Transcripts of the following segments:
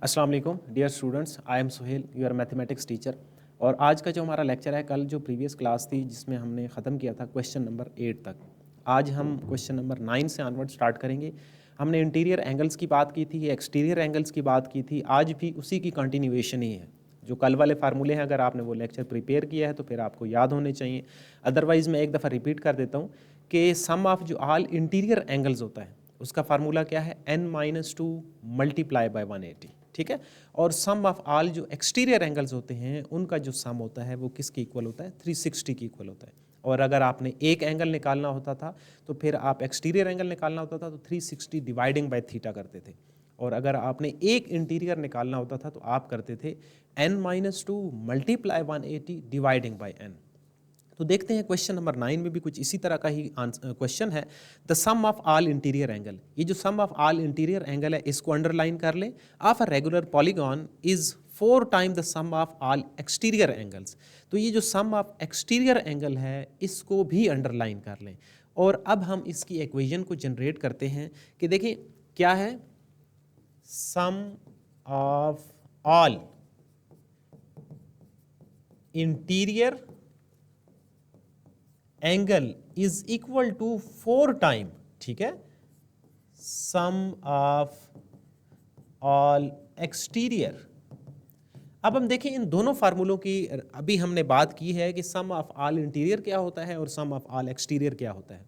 अस्सलाम वालेकुम dear students, I am Suhail, your mathematics teacher. और आज का जो हमारा लेक्चर है, कल जो प्रीवियस क्लास थी जिसमें हमने ख़त्म किया था क्वेश्चन नंबर 8 तक, आज हम क्वेश्चन नंबर 9 से ऑनवर्ड स्टार्ट करेंगे। हमने इंटीरियर एंगल्स की बात की थी, एक्सटीरियर एंगल्स की बात की थी, आज भी उसी की कंटिन्यूएशन ही है। जो कल वाले फार्मूले हैं, अगर आपने वो लेक्चर प्रिपेयर किया है तो फिर आपको याद होने चाहिए। अदरवाइज़ मैं एक दफ़ा रिपीट कर देता हूँ कि सम ऑफ जो ऑल इंटीरियर एंगल्स होता है उसका फार्मूला क्या है, n-2 मल्टीप्लाई बाय 180, ठीक है। और सम ऑफ ऑल जो एक्सटीरियर एंगल्स होते हैं उनका जो सम होता है वो किसके इक्वल होता है, 360 के इक्वल होता है। और अगर आपने एक एंगल निकालना होता था तो फिर आप एक्सटीरियर एंगल निकालना होता था तो 360 डिवाइडिंग बाय थीटा करते थे। और अगर आपने एक इंटीरियर निकालना होता था तो आप करते थे n-2 multiply 180 dividing by n। तो देखते हैं क्वेश्चन नंबर 9 में भी कुछ इसी तरह का ही क्वेश्चन है। The sum of all interior angle, ये जो sum of all interior angle है इसको अंडरलाइन कर लें। Of a regular polygon is 4 time the sum of all exterior angles. तो ये जो सम ऑफ एक्सटीरियर एंगल है इसको भी अंडरलाइन कर लें। और अब हम इसकी इक्वेशन को जनरेट करते हैं कि देखिए क्या है, sum of all interior angle is equal to 4 time, ठीक है, सम ऑफ ऑल एक्सटीरियर। अब हम देखें इन दोनों फार्मूलों की, अभी हमने बात की है कि सम ऑफ ऑल इंटीरियर क्या होता है और सम ऑफ ऑल एक्सटीरियर क्या होता है।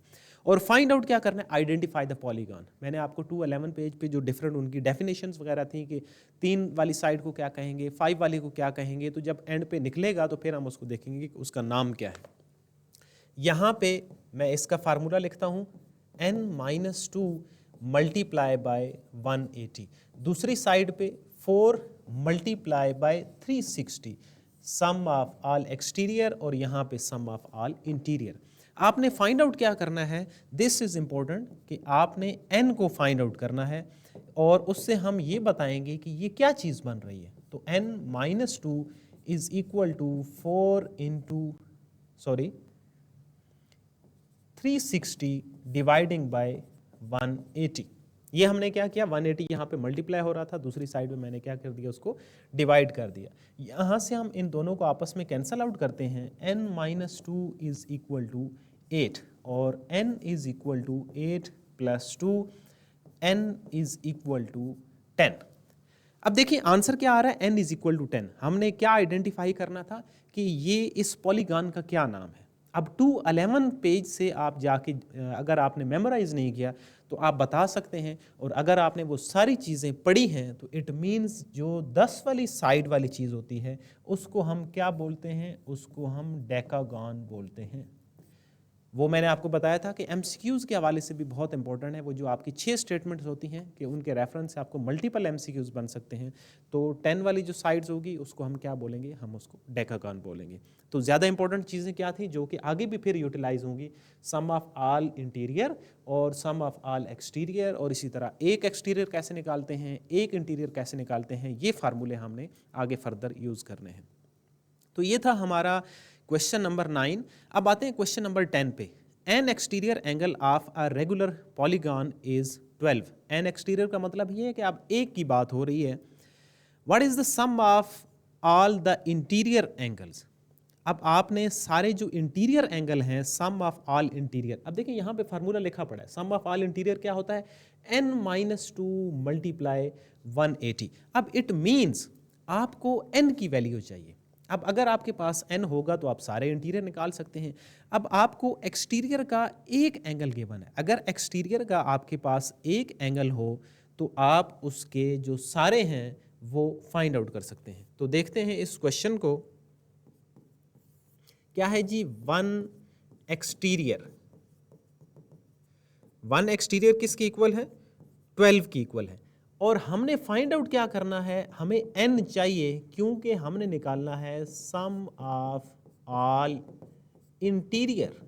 और फाइंड आउट क्या करना है, आइडेंटिफाई द पॉलीगॉन। मैंने आपको 211 पेज पे जो डिफरेंट उनकी डेफिनेशंस वगैरह थी कि 3 वाली साइड को क्या कहेंगे, 5 वाली को क्या कहेंगे, तो जब एंड पे निकलेगा तो फिर हम उसको देखेंगे कि उसका नाम क्या है। यहाँ पे मैं इसका फार्मूला लिखता हूँ n-2 मल्टीप्लाई बाय 180, दूसरी साइड पे 4 multiply by 360, sum of all exterior और यहाँ पे सम ऑफ ऑल इंटीरियर। आपने फाइंड आउट क्या करना है, दिस इज इम्पोर्टेंट कि आपने n को फाइंड आउट करना है और उससे हम ये बताएंगे कि ये क्या चीज़ बन रही है। तो n-2 is equal to 4 into 360 dividing by 180। ये हमने क्या किया, 180 यहाँ पे मल्टीप्लाई हो रहा था, दूसरी साइड में मैंने क्या कर दिया, उसको डिवाइड कर दिया। यहाँ से हम इन दोनों को आपस में कैंसल आउट करते हैं। n-2 इज इक्वल टू 8 और n is equal to 8 plus 2, n is equal to 10। अब देखिए आंसर क्या आ रहा है, n इज इक्वल टू 10। हमने क्या आइडेंटिफाई करना था कि ये इस पॉलीगॉन का क्या नाम है। अब 211 पेज से आप जाके अगर आपने मेमोराइज नहीं किया तो आप बता सकते हैं, और अगर आपने वो सारी चीज़ें पढ़ी हैं तो इट मीन्स जो 10 वाली साइड वाली चीज़ होती है उसको हम क्या बोलते हैं, उसको हम डेकागॉन बोलते हैं। वो मैंने आपको बताया था कि एमसीक्यूज़ के हवाले से भी बहुत इंपॉर्टेंट है। वो जो आपकी 6 स्टेटमेंट्स होती हैं कि उनके रेफरेंस से आपको मल्टीपल एमसीक्यूज़ बन सकते हैं। तो 10 वाली जो साइड्स होगी उसको हम क्या बोलेंगे, हम उसको डेकागॉन बोलेंगे। तो ज़्यादा इंपॉर्टेंट चीज़ें क्या थी जो कि आगे भी फिर यूटिलाइज होंगी, सम ऑफ ऑल इंटीरियर और सम ऑफ ऑल एक्सटीरियर, और इसी तरह एक एक्सटीरियर कैसे निकालते हैं, एक इंटीरियर कैसे निकालते हैं, ये फार्मूले हमने आगे फर्दर यूज़ करने हैं। तो ये था हमारा क्वेश्चन नंबर 9। अब आते हैं क्वेश्चन नंबर 10 पे। N exterior angle of a regular polygon is 12। N exterior का मतलब ये है कि अब एक की बात हो रही है। What is the sum of all the interior angles. अब आपने सारे जो इंटीरियर एंगल हैं, सम ऑफ ऑल इंटीरियर, अब देखिए यहाँ पे फार्मूला लिखा पड़ा है, सम ऑफ ऑल इंटीरियर क्या होता है, n-2 मल्टीप्लाई 180। अब इट मीन्स आपको n की वैल्यू चाहिए। अब अगर आपके पास n होगा तो आप सारे इंटीरियर निकाल सकते हैं। अब आपको एक्सटीरियर का एक एंगल गिवन है, अगर एक्सटीरियर का आपके पास एक एंगल हो तो आप उसके जो सारे हैं वो फाइंड आउट कर सकते हैं। तो देखते हैं इस क्वेश्चन को, क्या है जी, वन एक्सटीरियर किसके इक्वल है, 12 की इक्वल है। और हमने फाइंड आउट क्या करना है, हमें n चाहिए क्योंकि हमने निकालना है सम ऑफ ऑल इंटीरियर।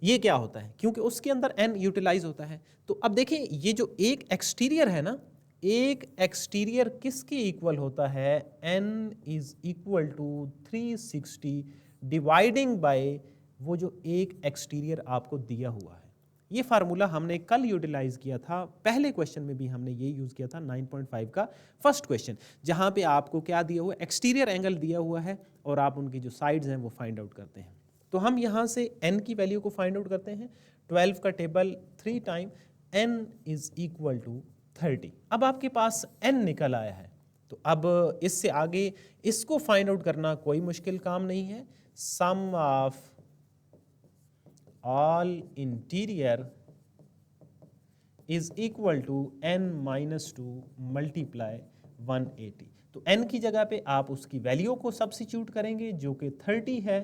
ये क्या होता है, क्योंकि उसके अंदर n यूटिलाइज होता है। तो अब देखें ये जो एक एक्सटीरियर है ना, एक एक्सटीरियर किसके इक्वल होता है, n is equal to 360 dividing by वो जो एक एक्सटीरियर आपको दिया हुआ है। ये फार्मूला हमने कल यूटिलाइज किया था, पहले क्वेश्चन में भी हमने ये यूज़ किया था 9.5 का फर्स्ट क्वेश्चन, जहाँ पे आपको क्या दिया हुआ है, एक्सटीरियर एंगल दिया हुआ है और आप उनकी जो साइड्स हैं वो फाइंड आउट करते हैं। तो हम यहाँ से n की वैल्यू को फाइंड आउट करते हैं। 12 का table 3 time n is equal to 30। अब आपके पास n निकल आया है, तो अब इससे आगे इसको फाइंड आउट करना कोई मुश्किल काम नहीं है। Sum of all interior is equal to n minus 2 multiply 180। तो n की जगह पे आप उसकी वैल्यू को सब्स्टिट्यूट करेंगे जो कि 30 है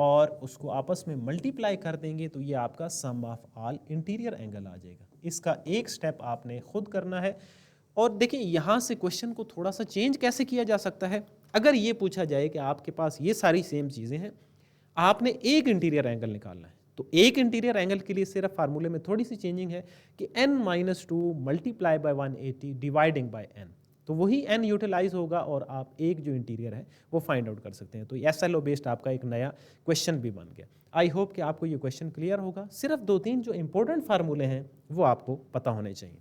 और उसको आपस में मल्टीप्लाई कर देंगे, तो ये आपका सम ऑफ ऑल इंटीरियर एंगल आ जाएगा। इसका एक स्टेप आपने खुद करना है। और देखिए यहाँ से क्वेश्चन को थोड़ा सा चेंज कैसे किया जा सकता है। अगर ये पूछा जाए कि आपके पास ये सारी सेम चीज़ें हैं, आपने एक इंटीरियर एंगल निकालना है, तो एक इंटीरियर एंगल के लिए सिर्फ फार्मूले में थोड़ी सी चेंजिंग है कि n minus 2 multiply by 180 dividing by n, तो वही n यूटिलाइज होगा और आप एक जो इंटीरियर है वो फाइंड आउट कर सकते हैं। तो SLO बेस्ड आपका एक नया क्वेश्चन भी बन गया। आई होप कि आपको ये क्वेश्चन क्लियर होगा। सिर्फ 2-3 जो इंपॉर्टेंट फार्मूले हैं वो आपको पता होने चाहिए।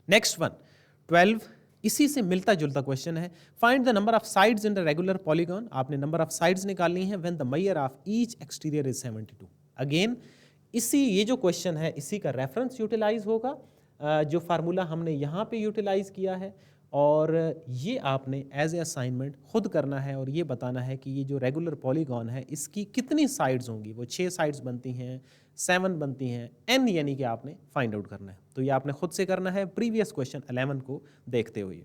नेक्स्ट वन 12, इसी से मिलता जुलता क्वेश्चन है। Find the number of sides in the regular polygon. आपने नंबर ऑफ साइड्स निकालनी है when the measure of each exterior is 72। Again इसी ये जो क्वेश्चन है इसी का रेफरेंस यूटिलाइज होगा, जो फार्मूला हमने यहाँ पे यूटिलाइज किया है, और ये आपने एज ए असाइनमेंट खुद करना है और ये बताना है कि ये जो रेगुलर पॉलीगॉन है इसकी कितनी साइड्स होंगी। वो 6 साइड्स बनती हैं, 7 बनती हैं, n यानी कि आपने फाइंड आउट करना है। तो ये आपने खुद से करना है प्रीवियस क्वेश्चन 11 को देखते हुए।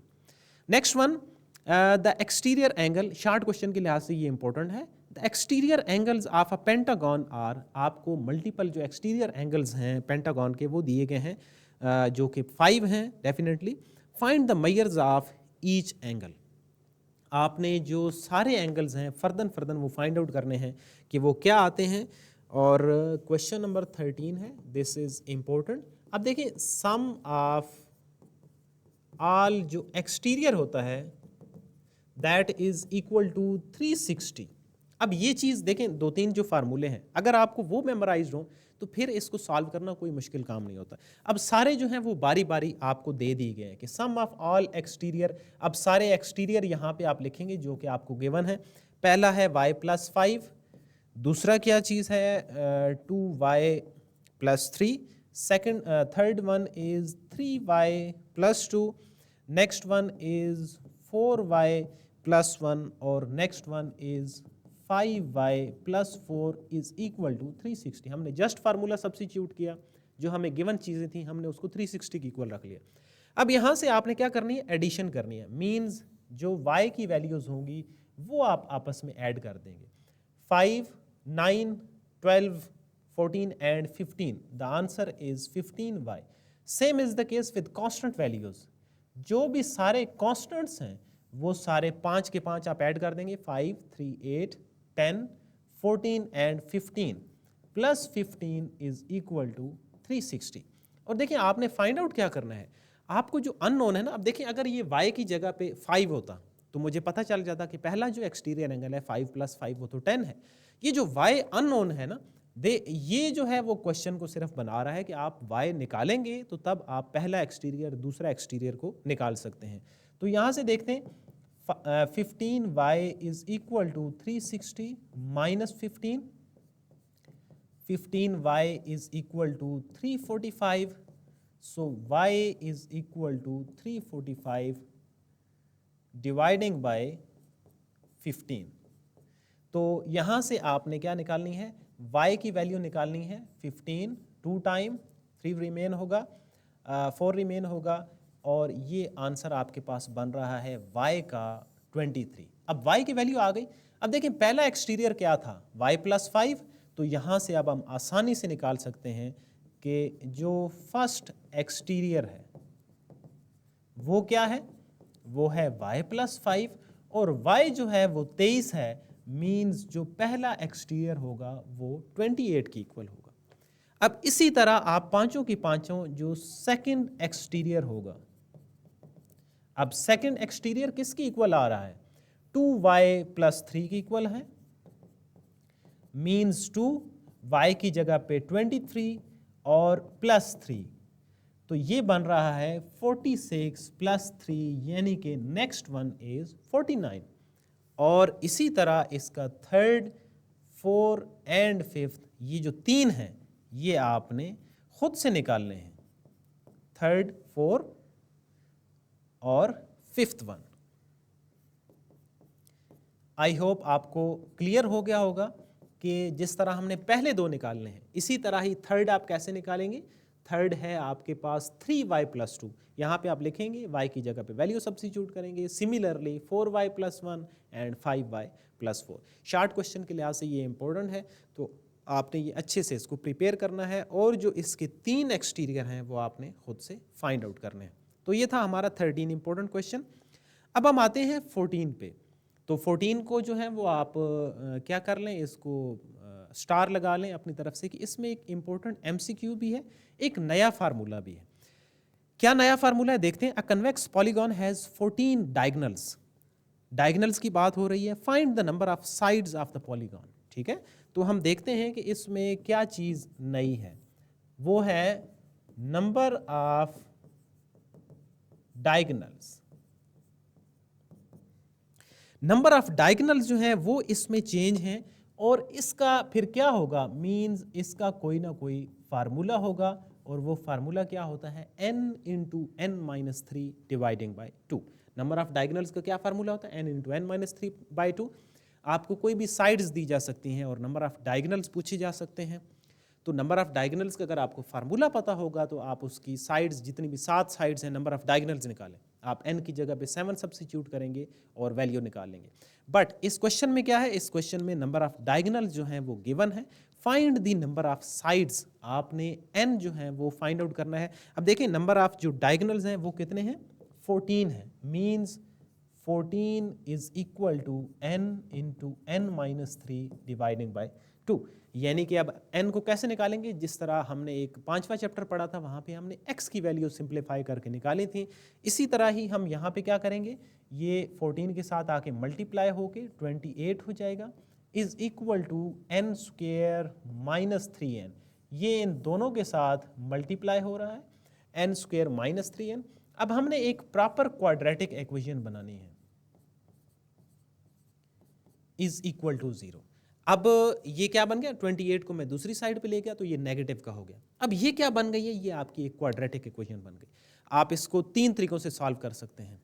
Next one the exterior angle, short question के लिहाज से ये इंपॉर्टेंट है। The exterior angles of a pentagon are, आपको मल्टीपल जो एक्सटीरियर एंगल्स हैं पेंटागन के वो दिए गए हैं, जो कि 5 हैं definitely. Find the measures of each angle. आपने जो सारे एंगल्स हैं फर्दन वो फाइंड आउट करने हैं कि वो क्या आते हैं। और क्वेश्चन नंबर 13 है, दिस इज इंपॉर्टेंट। अब देखिए सम ऑफ ऑल जो एक्सटीरियर होता है दैट इज इक्वल टू 360। अब ये चीज़ देखें, 2-3 जो फार्मूले हैं अगर आपको वो मेमोराइज हो तो फिर इसको सॉल्व करना कोई मुश्किल काम नहीं होता। अब सारे जो हैं वो बारी बारी आपको दे दी गए हैं कि सम ऑफ ऑल एक्सटीरियर। अब सारे एक्सटीरियर यहाँ पे आप लिखेंगे जो कि आपको गिवन है। पहला है y+5, दूसरा क्या चीज़ है 2y+3, second third one is 3y+2, next one is 4y+1 और next one is 5y+4 is equal to 360। हमने जस्ट फार्मूला सब्स्टिट्यूट किया, जो हमें गिवन चीज़ें थी हमने उसको 360 की इक्वल रख लिया। अब यहाँ से आपने क्या करनी है, एडिशन करनी है। मीन्स जो y की वैल्यूज़ होंगी वो आप आपस में ऐड कर देंगे। 5, 9, 12, 14 and 15. The answer is 15y. Same is the case with constant values. जो भी सारे constants हैं वो सारे 5 के 5 आप ऐड कर देंगे। 5, 3, 8, 10, 14 and 15 plus 15 is equal to 360। और देखिए आपने फाइंड आउट क्या करना है, आपको जो अननोन है ना, अब देखिए अगर ये y की जगह पे 5 होता तो मुझे पता चल जाता कि पहला जो एक्सटीरियर एंगल है 5+5 वो तो 10 है। ये जो y अननोन है ना, ये जो है वो क्वेश्चन को सिर्फ बना रहा है कि आप y निकालेंगे तो तब आप पहला एक्सटीरियर दूसरा एक्सटीरियर को निकाल सकते हैं। तो यहाँ से देखते हैं 15y is equal to 360 minus 15y is equal to 345। So y is equal to 345 dividing by 15। तो यहाँ से आपने क्या निकालनी है, y की वैल्यू निकालनी है 15, 2 टाइम 3 रिमेन होगा, 4 रिमेन होगा, और ये आंसर आपके पास बन रहा है y का 23। अब y की वैल्यू आ गई। अब देखिए पहला एक्सटीरियर क्या था, y+5। तो यहाँ से अब हम आसानी से निकाल सकते हैं कि जो फर्स्ट एक्सटीरियर है वो क्या है, वो है y+5, और y जो है वो 23 है। मीन्स जो पहला एक्सटीरियर होगा वो 28 की इक्वल होगा। अब इसी तरह आप पांचों की पांचों जो सेकंड एक्सटीरियर होगा, अब सेकंड एक्सटीरियर किसकी इक्वल आ रहा है, 2y+3 की इक्वल है। मीन्स 2 y की जगह पे 23 और +3, तो ये बन रहा है 46 + 3, यानी कि नेक्स्ट वन इज 49। और इसी तरह इसका थर्ड, 4 एंड 5, ये जो 3 हैं ये आपने खुद से निकालने हैं, थर्ड, 4 और 5th वन। आई होप आपको क्लियर हो गया होगा कि जिस तरह हमने पहले 2 निकालने हैं, इसी तरह ही थर्ड आप कैसे निकालेंगे। थर्ड है आपके पास 3y + 2, यहाँ पे आप लिखेंगे y की जगह पे वैल्यू सब्स्टिट्यूट करेंगे। Similarly 4y + 1 and 5y + 4। Short question के लिहाज से ये इंपॉर्टेंट है, तो आपने ये अच्छे से इसको प्रिपेयर करना है, और जो इसके 3 एक्सटीरियर हैं वो आपने खुद से फाइंड आउट करने हैं। तो ये था हमारा 13 इंपॉर्टेंट क्वेश्चन। अब हम आते हैं 14 पे। तो 14 को जो है वो आप क्या कर लें, इसको स्टार लगा लें अपनी तरफ से कि इसमें एक इम्पोर्टेंट MCQ भी है, एक नया फार्मूला भी है। क्या नया फार्मूला है देखते हैं। अ convex polygon has 14 diagonals. Diagonals की बात हो रही है, find the number of sides of the polygon. ठीक है, तो हम देखते हैं कि इसमें क्या चीज नई है, वो है number of diagonals. Number of diagonals जो है वो इसमें चेंज हैं, और इसका फिर क्या होगा, मींस इसका कोई ना कोई फार्मूला होगा, और वो फार्मूला क्या होता है, n × n-3 dividing by 2। Number of diagonals का क्या फार्मूला होता है, n × n-3/2। आपको कोई भी साइड्स दी जा सकती हैं और नंबर ऑफ डायगोनल्स पूछे जा सकते हैं। तो नंबर ऑफ डायगोनल्स का अगर आपको फार्मूला पता होगा तो आप उसकी साइड्स, जितनी भी 7 साइड्स हैं, नंबर ऑफ डायगोनल्स निकालें। आप n की जगह पे 7 सब्स्टिट्यूट करेंगे और वैल्यू निकालेंगे। बट इस क्वेश्चन में क्या है, इस क्वेश्चन में नंबर ऑफ डायगोनल्स जो हैं वो गिवन है। Find the number of sides, आपने n जो है वो फाइंड आउट करना है। अब देखिए नंबर ऑफ जो डायगोनल्स हैं वो कितने हैं, 14 हैं। Means 14 is equal to n × n-3 dividing by 2। यानी कि अब n को कैसे निकालेंगे, जिस तरह हमने एक 5वां चैप्टर पढ़ा था, वहाँ पे हमने x की वैल्यू सिंप्लीफाई करके निकाली थी। इसी तरह ही हम यहाँ पे क्या करेंगे, ये 14 के साथ आके मल्टीप्लाई होके 28 हो जाएगा, is equal to n² - 3n। ये इन दोनों के साथ मल्टीप्लाई हो रहा है, n² - 3n। अब हमने एक प्रॉपर क्वाड्रेटिक इक्वेशन बनानी है, इज इक्वल टू 0। अब ये क्या बन गया, 28 को मैं दूसरी साइड पे ले गया तो ये नेगेटिव का हो गया। अब ये क्या बन गई है, ये आपकी एक क्वाड्रेटिक इक्वेशन बन गई। आप इसको 3 तरीकों से सॉल्व कर सकते हैं,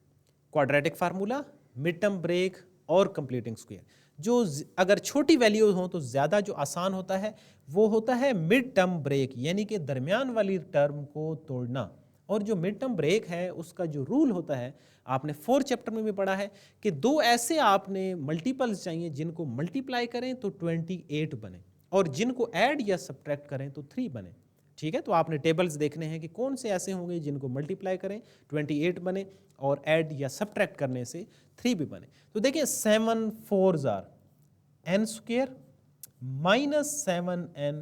quadratic formula, mid term break और कंप्लीटिंग स्क्वायर। जो अगर छोटी वैल्यूज हो तो ज़्यादा जो आसान होता है वो होता है मिड टर्म ब्रेक, यानी कि दरमियान वाली टर्म को तोड़ना। और जो मिड टर्म ब्रेक है उसका जो रूल होता है, आपने 4 चैप्टर में भी पढ़ा है कि 2 ऐसे आपने मल्टीपल्स चाहिए जिनको मल्टीप्लाई करें तो 28 बने, और जिनको ऐड या सब्ट्रैक्ट करें तो 3 बने। ठीक है, तो आपने टेबल्स देखने हैं कि कौन से ऐसे होंगे जिनको मल्टीप्लाई करें 28 बने, और ऐड या सब्ट्रैक्ट करने से 3 भी बने। तो देखिए 7 4s are n² - 7n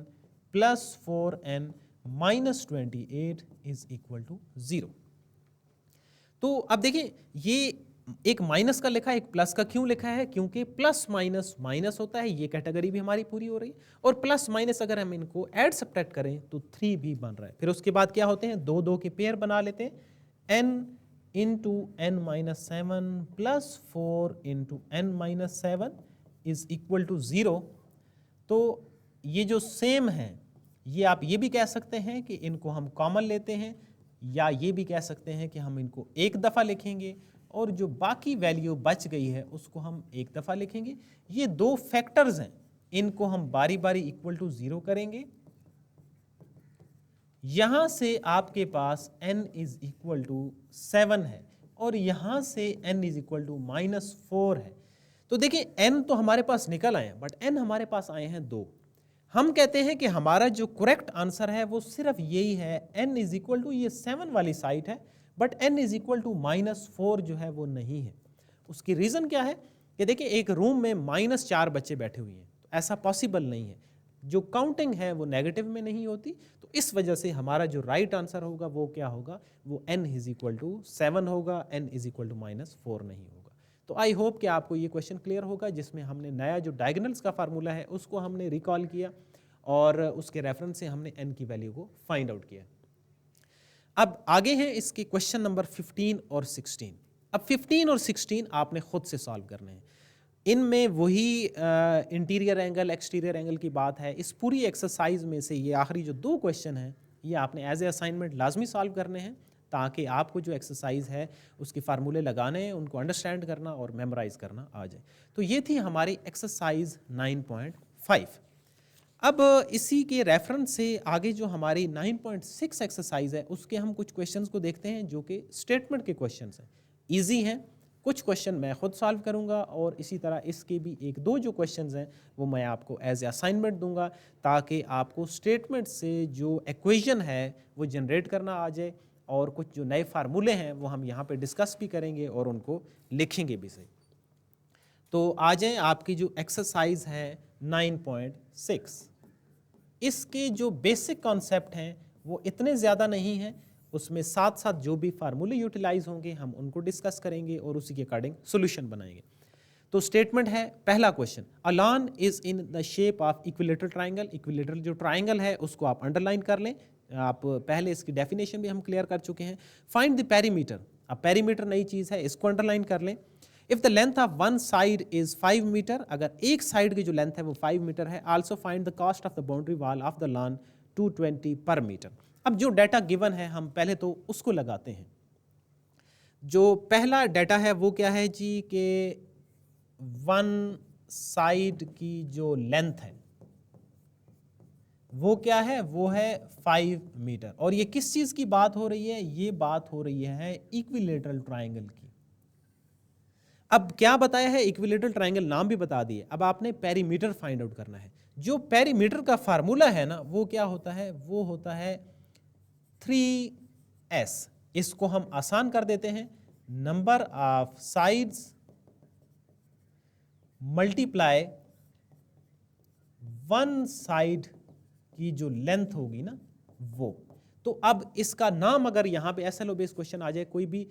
+ 4n - 28 is equal to 0। तो अब देखिए ये एक माइनस का लिखा है, एक प्लस का क्यों लिखा है, क्योंकि प्लस माइनस माइनस होता है, ये कैटेगरी भी हमारी पूरी हो रही है। और प्लस माइनस अगर हम इनको ऐड सब्ट्रैक्ट करें तो 3 भी बन रहा है। फिर उसके बाद क्या होते हैं, 2 2 के पेयर बना लेते हैं, n × n-7 + 4 × n-7 is equal to 0। तो ये जो सेम है, ये आप ये भी कह सकते हैं कि इनको हम कॉमन लेते हैं, या ये भी कह सकते हैं कि हम इनको एक दफ़ा लिखेंगे और जो बाकी वैल्यू बच गई है उसको हम एक दफ़ा लिखेंगे। ये 2 फैक्टर्स हैं, इनको हम बारी बारी इक्वल टू 0 करेंगे। यहाँ से आपके पास n इज इक्वल टू 7 है, और यहाँ से n इज इक्वल टू -4 है। तो देखिए n तो हमारे पास निकल आए हैं, बट n हमारे पास आए हैं 2। हम कहते हैं कि हमारा जो करेक्ट आंसर है वो सिर्फ यही है, n इज इक्वल टू, ये 7 वाली साइड है, but n is equal to -4 जो है वो नहीं है। उसकी रीज़न क्या है कि देखिए एक रूम में -4 बच्चे बैठे हुए हैं, तो ऐसा पॉसिबल नहीं है। जो काउंटिंग है वो नेगेटिव में नहीं होती, तो इस वजह से हमारा जो राइट आंसर होगा वो क्या होगा, वो n इज इक्वल टू 7 होगा, n इज इक्वल टू -4 नहीं होगा। तो आई होप कि आपको ये क्वेश्चन क्लियर होगा, जिसमें हमने नया जो डायगोनल्स का फार्मूला है उसको हमने रिकॉल किया, और उसके रेफरेंस से हमने n की वैल्यू को फाइंड आउट किया। अब आगे हैं इसके क्वेश्चन नंबर 15 और 16। अब 15 और 16 आपने खुद से सॉल्व करने हैं। इनमें वही इंटीरियर एंगल एक्सटीरियर एंगल की बात है। इस पूरी एक्सरसाइज में से ये आखिरी जो 2 क्वेश्चन हैं ये आपने एज ए असाइनमेंट लाजमी सॉल्व करने हैं, ताकि आपको जो एक्सरसाइज है उसके फार्मूले लगाने हैं, उनको अंडरस्टैंड करना और मेमोराइज करना आ जाए। तो ये थी हमारी एक्सरसाइज 9.5। अब इसी के रेफरेंस से आगे जो हमारी 9.6 एक्सरसाइज है उसके हम कुछ क्वेश्चंस को देखते हैं जो कि स्टेटमेंट के क्वेश्चंस हैं, इजी हैं। कुछ क्वेश्चन मैं खुद सॉल्व करूंगा और इसी तरह इसके भी 1-2 जो क्वेश्चंस हैं वो मैं आपको एज ए असाइनमेंट दूंगा, ताकि आपको स्टेटमेंट से जो इक्वेशन है वो जनरेट करना आ जाए, और कुछ जो नए फार्मूले हैं वो हम यहाँ पे डिस्कस भी करेंगे और उनको लिखेंगे भी सही। तो आ जाए आपकी जो एक्सरसाइज है 9.6। इसके जो बेसिक कॉन्सेप्ट हैं वो इतने ज़्यादा नहीं हैं, उसमें साथ साथ जो भी फार्मूले यूटिलाइज होंगे हम उनको डिस्कस करेंगे और उसी के अकॉर्डिंग सोल्यूशन बनाएंगे। तो स्टेटमेंट है, पहला question, a lawn is in the shape of equilateral triangle. Equilateral जो ट्राइंगल है उसको आप अंडरलाइन कर लें, आप पहले इसकी डेफिनेशन भी हम क्लियर कर चुके हैं। फाइंड द पेरीमीटर, अब पेरीमीटर नई चीज़ है, इसको अंडरलाइन कर लें। If the length of one side is 5 metre, अगर एक साइड की जो लेंथ है वो 5 मीटर है। Also find the cost of the boundary wall of the lawn 220 पर मीटर। अब जो डाटा गिवन है हम पहले तो उसको लगाते हैं। जो पहला डाटा है वो क्या है जी, कि वन साइड की जो लेंथ है वो क्या है, वो है 5 मीटर। और ये किस चीज़ की बात हो रही है, ये बात हो रही है इक्विलेटरल ट्राइंगल की। अब क्या बताया है, इक्विलेटरल ट्राइंगल नाम भी बता दिए। अब आपने पेरीमीटर फाइंड आउट करना है। जो पेरीमीटर का फार्मूला है ना वो क्या होता है, वो होता है 3s। इसको हम आसान कर देते हैं, number of sides multiply one side की जो लेंथ होगी ना वो। तो अब इसका नाम अगर यहां पे SLO बेस्ड क्वेश्चन आ जाए, कोई भी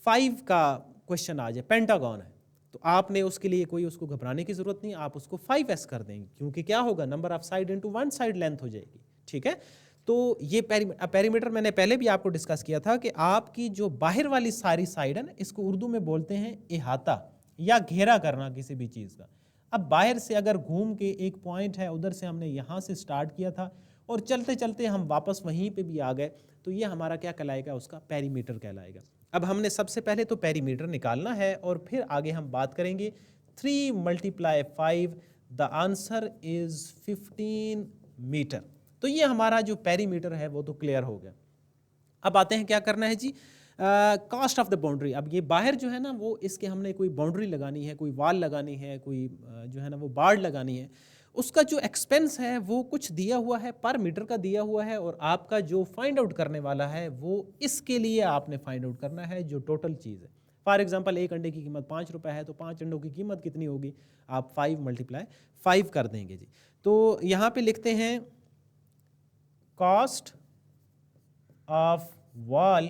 5 का क्वेश्चन आ जाए, पेंटागन है, तो आपने उसके लिए कोई उसको घबराने की जरूरत नहीं, आप उसको 5s कर देंगे, क्योंकि क्या होगा, number of side into one side length हो जाएगी। ठीक है, तो ये पेरीमीटर मैंने पहले भी आपको डिस्कस किया था कि आपकी जो बाहर वाली सारी साइड है ना, इसको उर्दू में बोलते हैं इहाता या घेरा करना किसी भी चीज़ का। अब बाहर से अगर घूम के एक पॉइंट है, उधर से हमने यहाँ से स्टार्ट किया था और चलते चलते हम वापस वहीं पे भी आ गए, तो ये हमारा क्या कहलाएगा, उसका पेरीमीटर कहलाएगा। अब हमने सबसे पहले तो पेरीमीटर निकालना है और फिर आगे हम बात करेंगे। 3 × 5, द आंसर इज 15 मीटर। तो ये हमारा जो पेरीमीटर है वो तो क्लियर हो गया। अब आते हैं क्या करना है जी, कॉस्ट ऑफ द बाउंड्री। अब ये बाहर जो है ना वो इसके हमने कोई बाउंड्री लगानी है, कोई वाल लगानी है, कोई जो है ना वो बाड़ लगानी है, उसका जो एक्सपेंस है वो कुछ दिया हुआ है, पर मीटर का दिया हुआ है, और आपका जो फाइंड आउट करने वाला है वो इसके लिए आपने फाइंड आउट करना है जो टोटल चीज़ है। फॉर एग्जांपल एक अंडे की कीमत 5 रुपये है, तो 5 अंडों की कीमत कितनी होगी, आप 5 × 5 कर देंगे जी। तो यहाँ पे लिखते हैं कॉस्ट ऑफ वॉल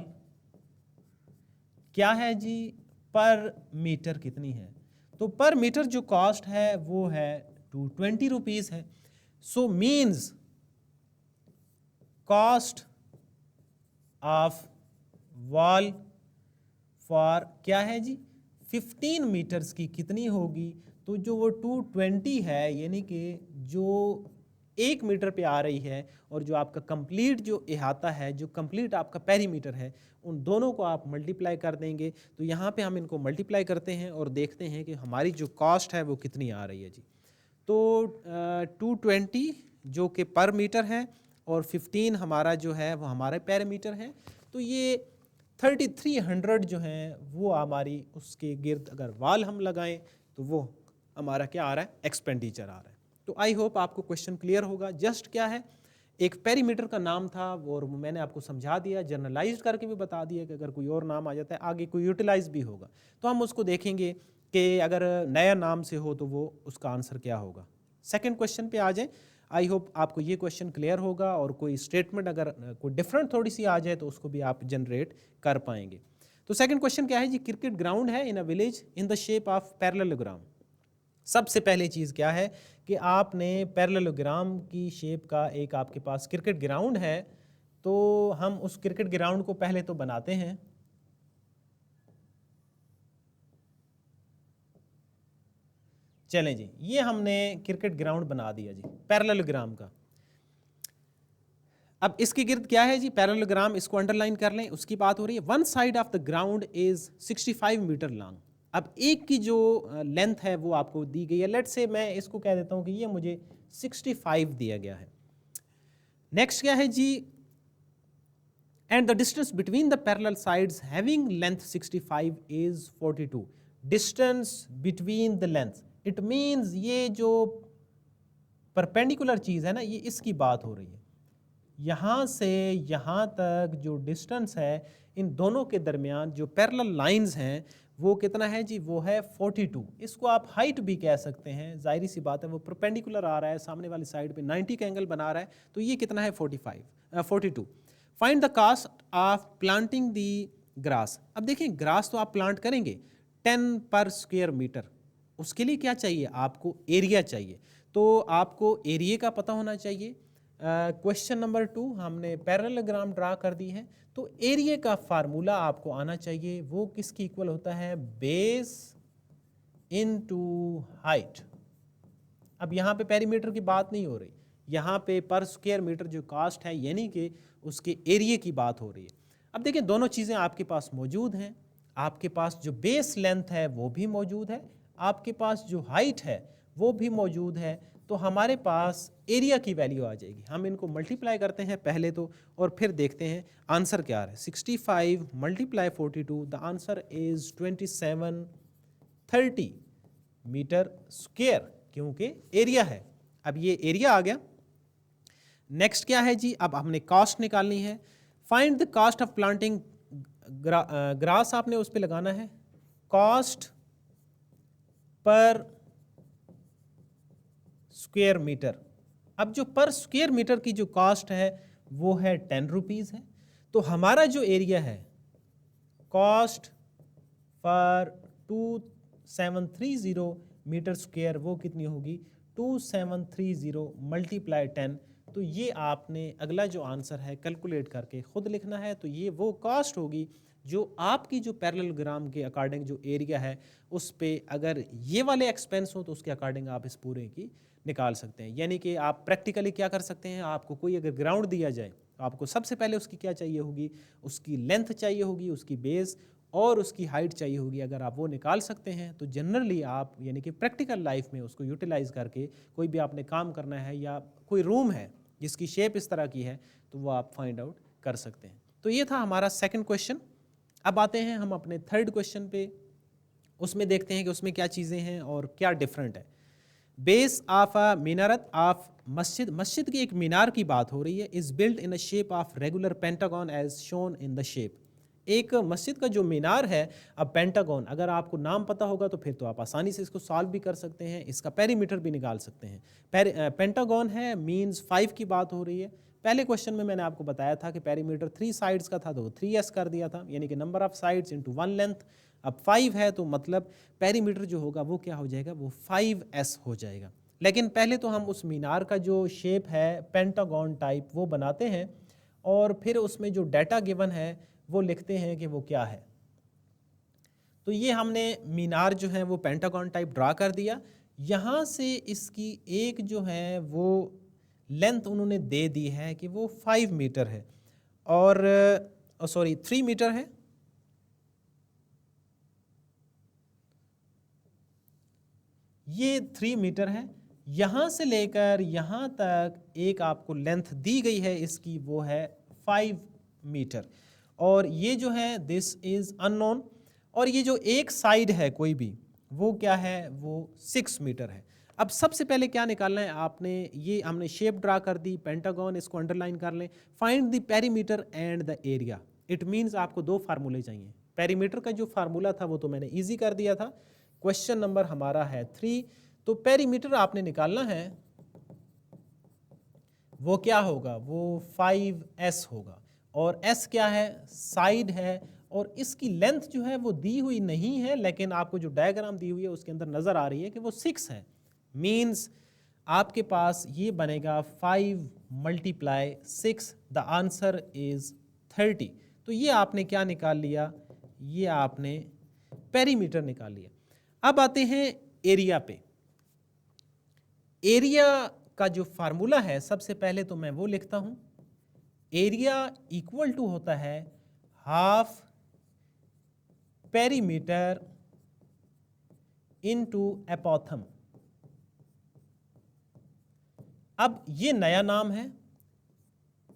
क्या है जी, पर मीटर कितनी है। तो पर मीटर जो कॉस्ट है वो है 220 रुपीज़ है। So means cost of wall for क्या है जी 15 मीटर्स की कितनी होगी, तो जो वो 220 है, यानी कि जो 1 मीटर पे आ रही है, और जो आपका कंप्लीट जो इहाता है, जो कंप्लीट आपका पेरीमीटर है, उन दोनों को आप मल्टीप्लाई कर देंगे। तो यहाँ पे हम इनको मल्टीप्लाई करते हैं और देखते हैं कि हमारी जो कॉस्ट है वो कितनी आ रही है जी। तो 220 जो कि पर मीटर है और 15 हमारा जो है वो हमारे पेरीमीटर है, तो ये 3300 जो हैं वो हमारी उसके गिर्द अगर वाल हम लगाएं तो वो हमारा क्या आ रहा है, एक्सपेंडिचर आ रहा है। तो आई होप आपको क्वेश्चन क्लियर होगा। जस्ट क्या है, एक पेरीमीटर का नाम था और मैंने आपको समझा दिया, जनरलाइज करके भी बता दिया कि अगर कोई और नाम आ जाता है आगे कोई यूटिलाइज भी होगा, तो हम उसको देखेंगे कि अगर नया नाम से हो तो वो उसका आंसर क्या होगा। सेकंड क्वेश्चन पे आ जाए। आई होप आपको ये क्वेश्चन क्लियर होगा, और कोई स्टेटमेंट अगर कोई डिफरेंट थोड़ी सी आ जाए तो उसको भी आप जनरेट कर पाएंगे। तो सेकंड क्वेश्चन क्या है जी, क्रिकेट ग्राउंड है in a village in the shape of parallelogram. सबसे पहले चीज़ क्या है कि आपने पैरेललोग्राम की शेप का एक आपके पास क्रिकेट ग्राउंड है, तो हम उस क्रिकेट ग्राउंड को पहले तो बनाते हैं। चलें जी, ये हमने क्रिकेट ग्राउंड बना दिया जी पैरेललोग्राम का। अब इसके गिर्द क्या है जी, पैरेललोग्राम, इसको अंडरलाइन कर लें। उसकी बात हो रही है one side of the ground is 65 metre long. अब एक की जो लेंथ है वो आपको दी गई है। लेट्स से मैं इसको कह देता हूं कि ये मुझे 65 दिया गया है। नेक्स्ट क्या है जी, and the distance between the parallel sides having length 65 is 42। Distance between the length, it means ये जो परपेंडिकुलर चीज़ है ना, ये इसकी बात हो रही है। यहाँ से यहाँ तक जो डिस्टेंस है इन दोनों के दरमियान जो पैरेलल लाइंस हैं वो कितना है जी, वो है 42। इसको आप हाइट भी कह सकते हैं, जाहिर सी बात है वो परपेंडिकुलर आ रहा है, सामने वाली साइड पे 90 का एंगल बना रहा है, तो ये कितना है 42। Find the cost of planting the grass. अब देखिए ग्रास तो आप प्लांट करेंगे 10 पर स्क्वायर मीटर, उसके लिए क्या चाहिए आपको, एरिया चाहिए। तो आपको एरिया का पता होना चाहिए। क्वेश्चन नंबर 2 हमने पैरेललोग्राम ड्रा कर दी है, तो एरिया का फार्मूला आपको आना चाहिए। वो किसकी इक्वल होता है, बेस इनटू हाइट। अब यहाँ पे पेरीमीटर की बात नहीं हो रही, यहाँ पे पर स्क्वायर मीटर जो कास्ट है यानी कि उसके एरिया की बात हो रही है। अब देखिए दोनों चीज़ें आपके पास मौजूद हैं। आपके पास जो बेस लेंथ है वो भी मौजूद है, आपके पास जो हाइट है वो भी मौजूद है, तो हमारे पास एरिया की वैल्यू आ जाएगी। हम इनको मल्टीप्लाई करते हैं पहले तो, और फिर देखते हैं आंसर क्या है। 65 multiply 42, the answer is 2730 metre square, क्योंकि एरिया है। अब ये एरिया आ गया। नेक्स्ट क्या है जी, अब हमने कॉस्ट निकालनी है। Find the cost of planting grass, आपने उस पर लगाना है कॉस्ट पर स्क्वायर मीटर। अब जो पर स्क्वायर मीटर की जो कॉस्ट है वो है 10 रुपीज़ है। तो हमारा जो एरिया है कॉस्ट पर 2730 मीटर स्क्वायर वो कितनी होगी, 2730 मल्टीप्लाई 10। तो ये आपने अगला जो आंसर है कैलकुलेट करके खुद लिखना है। तो ये वो कॉस्ट होगी जो आपकी जो पैरेललोग्राम के अकॉर्डिंग जो एरिया है उस पे अगर ये वाले एक्सपेंस हो तो उसके अकॉर्डिंग आप इस पूरे की निकाल सकते हैं। यानी कि आप प्रैक्टिकली क्या कर सकते हैं, आपको कोई अगर ग्राउंड दिया जाए तो आपको सबसे पहले उसकी क्या चाहिए होगी, उसकी लेंथ चाहिए होगी, उसकी बेस और उसकी हाइट चाहिए होगी। अगर आप वो निकाल सकते हैं तो जनरली आप यानी कि प्रैक्टिकल लाइफ में उसको यूटिलाइज करके कोई भी आपने काम करना है या कोई रूम है जिसकी शेप इस तरह की है तो वो आप फाइंड आउट कर सकते हैं। तो ये था हमारा सेकंड क्वेश्चन। अब आते हैं हम अपने थर्ड क्वेश्चन पे, उसमें देखते हैं कि उसमें क्या चीज़ें हैं और क्या डिफरेंट है। बेस ऑफ अ मीनारत ऑफ मस्जिद, मस्जिद की एक मीनार की बात हो रही है, is build in a shape of regular pentagon as shown in the shape. एक मस्जिद का जो मीनार है, अब पेंटागन अगर आपको नाम पता होगा तो फिर तो आप आसानी से इसको सॉल्व भी कर सकते हैं, इसका पेरीमीटर भी निकाल सकते हैं। पेंटागन है मीन्स 5 की बात हो रही है। पहले क्वेश्चन में मैंने आपको बताया था कि पेरीमीटर 3 साइड्स का था तो 3s कर दिया था, यानी कि number of sides into 1 length. अब 5 है तो मतलब पेरीमीटर जो होगा वो क्या हो जाएगा, वो 5s हो जाएगा। लेकिन पहले तो हम उस मीनार का जो शेप है पेंटागन टाइप वो बनाते हैं और फिर उसमें जो डाटा गिवन है वो लिखते हैं कि वो क्या है। तो ये हमने मीनार जो है वो पेंटागन टाइप ड्रा कर दिया। यहाँ से इसकी एक जो है वो लेंथ उन्होंने दे दी है कि वो 5 मीटर है और 3 मीटर है। ये 3 मीटर है। यहाँ से लेकर यहाँ तक एक आपको लेंथ दी गई है इसकी, वो है 5 मीटर। और ये जो है दिस इज़ अननोन। और ये जो एक साइड है कोई भी वो क्या है, वो 6 मीटर है। अब सबसे पहले क्या निकालना है आपने, ये हमने शेप ड्रा कर दी पेंटागन, इसको अंडरलाइन कर लें। Find the perimeter and the area. It means आपको 2 फार्मूले चाहिए। पेरीमीटर का जो फार्मूला था वो तो मैंने ईजी कर दिया था। क्वेश्चन नंबर हमारा है 3, तो पेरीमीटर आपने निकालना है, वो क्या होगा, वो 5s होगा। और s क्या है, साइड है, और इसकी लेंथ जो है वो दी हुई नहीं है, लेकिन आपको जो डायग्राम दी हुई है उसके अंदर नज़र आ रही है कि वो 6 है। मीन्स आपके पास ये बनेगा 5 × 6, द आंसर इज 30। तो ये आपने क्या निकाल लिया, ये आपने पेरीमीटर निकाल लिया। अब आते हैं एरिया पे। एरिया का जो फार्मूला है, सबसे पहले तो मैं वो लिखता हूं, एरिया इक्वल टू होता है हाफ पेरीमीटर इनटू एपोथम। अब ये नया नाम है,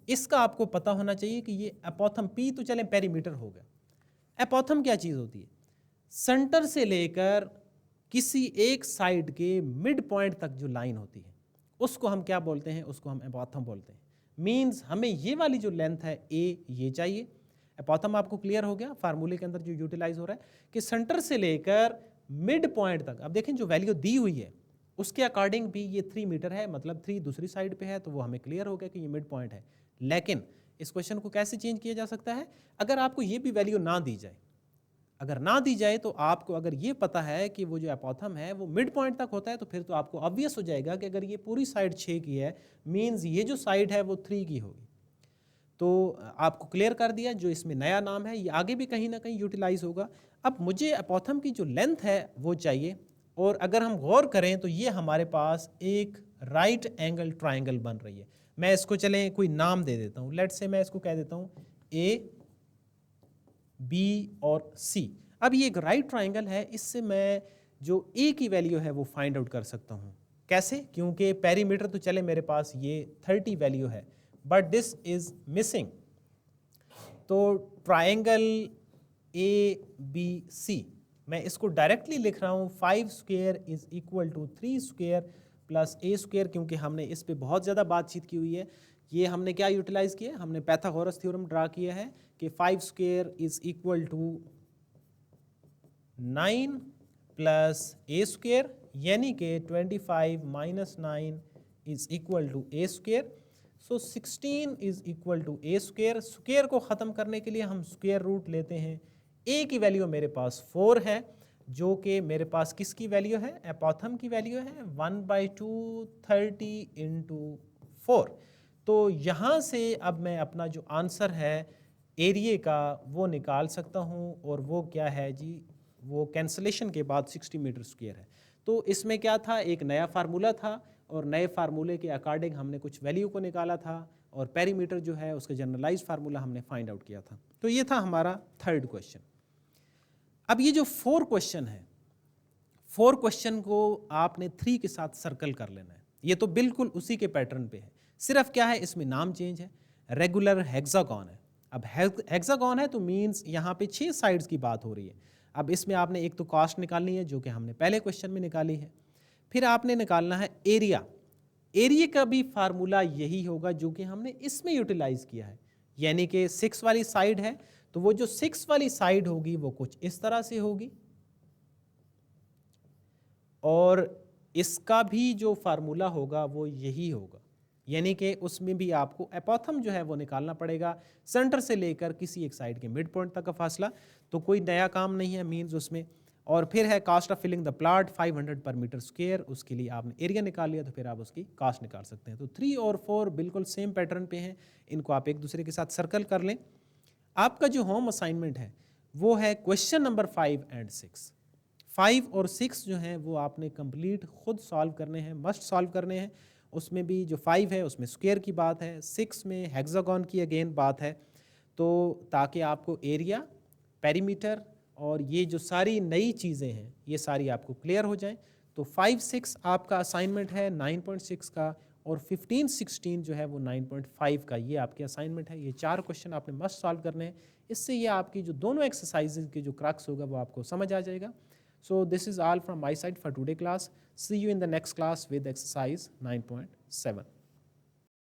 इसका आपको पता होना चाहिए कि ये एपोथम, पी तो चले पेरीमीटर हो गया, एपोथम क्या चीज होती है, सेंटर से लेकर किसी एक साइड के मिड पॉइंट तक जो लाइन होती है उसको हम क्या बोलते हैं, उसको हम एपोथम बोलते हैं। मींस हमें ये वाली जो लेंथ है ए, ये चाहिए। एपोथम आपको क्लियर हो गया, फार्मूले के अंदर जो यूटिलाइज हो रहा है कि सेंटर से लेकर मिड पॉइंट तक। अब देखें जो वैल्यू दी हुई है उसके अकॉर्डिंग भी ये 3 मीटर है, मतलब 3 दूसरी साइड पे है, तो वो हमें क्लियर हो गया कि ये मिड पॉइंट है। लेकिन इस क्वेश्चन को कैसे चेंज किया जा सकता है, अगर आपको ये भी वैल्यू ना दी जाए, अगर ना दी जाए तो आपको अगर ये पता है कि वो जो एपोथम है वो मिड पॉइंट तक होता है, तो फिर तो आपको ऑब्वियस हो जाएगा कि अगर ये पूरी साइड 6 की है, मींस ये जो साइड है वो 3 की होगी। तो आपको क्लियर कर दिया, जो इसमें नया नाम है ये आगे भी कहीं ना कहीं यूटिलाइज होगा। अब मुझे एपोथम की जो लेंथ है वो चाहिए, और अगर हम गौर करें तो ये हमारे पास एक राइट एंगल ट्राइंगल बन रही है। मैं इसको चलें कोई नाम दे देता हूँ, लेट्स से मैं इसको कह देता हूँ ए, बी और सी। अब ये एक राइट ट्राइंगल है, इससे मैं जो ए की वैल्यू है वो फाइंड आउट कर सकता हूँ। कैसे? क्योंकि पेरीमीटर तो चले मेरे पास ये 30 वैल्यू है, बट दिस इज मिसिंग। तो ट्राइंगल ए बी सी, मैं इसको डायरेक्टली लिख रहा हूँ 5² is equal to 3² plus a², क्योंकि हमने इस पे बहुत ज़्यादा बातचीत की हुई है। ये हमने क्या यूटिलाइज किया, हमने पाइथागोरस थ्योरम ड्रा किया है कि 5² is equal to 9 plus a², यानी कि 25 minus 9 is equal to a²। So 16 is equal to a²। Square को ख़त्म करने के लिए हम स्क्वायर रूट लेते हैं। a की वैल्यू मेरे पास 4 है, जो कि मेरे पास किसकी वैल्यू है, एपोथम की वैल्यू है 1/2 30 × 4। तो यहाँ से अब मैं अपना जो आंसर है एरिया का वो निकाल सकता हूँ, और वो क्या है जी, वो कैंसलेशन के बाद 60 मीटर स्क्वायर है। तो इसमें क्या था, एक नया फार्मूला था, और नए फार्मूले के अकॉर्डिंग हमने कुछ वैल्यू को निकाला था, और पेरीमीटर जो है उसका जनरलाइज फार्मूला हमने फाइंड आउट किया था। तो ये था हमारा थर्ड क्वेश्चन। अब ये जो 4 क्वेश्चन है, 4 क्वेश्चन को आपने 3 के साथ सर्कल कर लेना है। ये तो बिल्कुल उसी के पैटर्न पे है, सिर्फ क्या है इसमें नाम चेंज है, रेगुलर हेक्सागोन है। अब हेक्सागोन है तो मींस यहाँ पे 6 साइड्स की बात हो रही है। अब इसमें आपने एक तो कॉस्ट निकालनी है, जो कि हमने पहले क्वेश्चन में निकाली है, फिर आपने निकालना है एरिया। एरिया का भी फार्मूला यही होगा जो कि हमने इसमें यूटिलाइज किया है, यानी कि 6 वाली साइड है, तो वो जो 6 वाली साइड होगी वो कुछ इस तरह से होगी, और इसका भी जो फार्मूला होगा वो यही होगा, यानी कि उसमें भी आपको एपोथम जो है वो निकालना पड़ेगा, सेंटर से लेकर किसी एक साइड के मिड पॉइंट तक का फासला। तो कोई नया काम नहीं है मींस उसमें। और फिर है cost of filling the plot 500 पर मीटर स्क्वायर, उसके लिए आपने एरिया निकाल लिया, तो फिर आप उसकी कास्ट निकाल सकते हैं। तो 3 और 4 बिल्कुल सेम पैटर्न पे हैं, इनको आप एक दूसरे के साथ सर्कल कर लें। आपका जो होम असाइनमेंट है वो है क्वेश्चन नंबर 5 और 6। 5 और 6 जो हैं वो आपने कंप्लीट खुद सॉल्व करने हैं, मस्ट सॉल्व करने हैं। उसमें भी जो 5 है उसमें स्क्वायर की बात है, 6 में हेक्सागोन की अगेन बात है, तो ताकि आपको एरिया, पेरीमीटर और ये जो सारी नई चीज़ें हैं ये सारी आपको क्लियर हो जाएं। तो 5, 6 आपका असाइनमेंट है 9.6 का, और 15, 16 जो है वो 9.5 का, ये आपके असाइनमेंट है। ये 4 क्वेश्चन आपने मस्ट सॉल्व करने हैं, इससे ये आपकी जो दोनों एक्सरसाइजेज की जो क्रक्स होगा वो आपको समझ आ जाएगा। So this is all from my side for today class. See you in the next class with exercise 9.7.